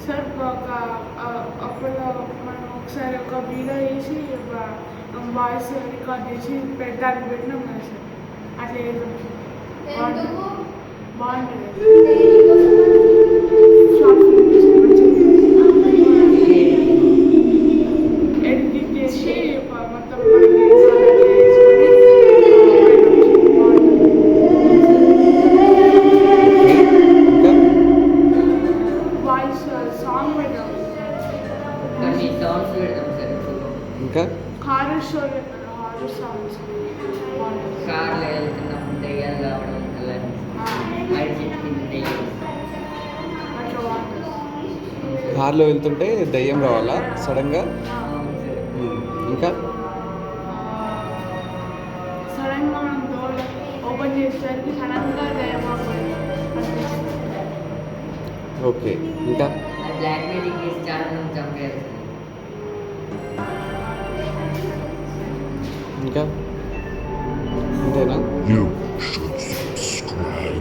Sir అప్పుడు మనం ఒకసారి ఒక వీడియో చేసి వాయిస్ రికార్డ్ చేసి దానికి పెట్టినాం కదా సార్. అట్లా చేద్దాం బాగుంటుంది. షార్ట్ ఫిల్మ్ ఎడిట్ చేసి మొత్తం వాయిస్ సాంగ్ పెట్టాం. ఇంకా హారర్ స్టోరీ హారర్ సాంగ్స్ కార్లో వెళ్తున్నప్పుడు దయ్యాలు రావడం అలా మరి చెప్పింది దయ్యం. అట్లా బాగుంటుంది. కార్లో వెళ్తుంటే దయ్యం రావాలా సడన్గా? అవును సార్. ఇంకా సడన్గా మనం డోర్ ఓపెన్ చేసేసరికి సడన్గా దయమాపోయింది. ఓకే. ఇంకా బ్లాక్ మ్యాజిక్ చేసి చాలా మంది చంపారు సార్. ఇంకా అంతేనా? You should subscribe.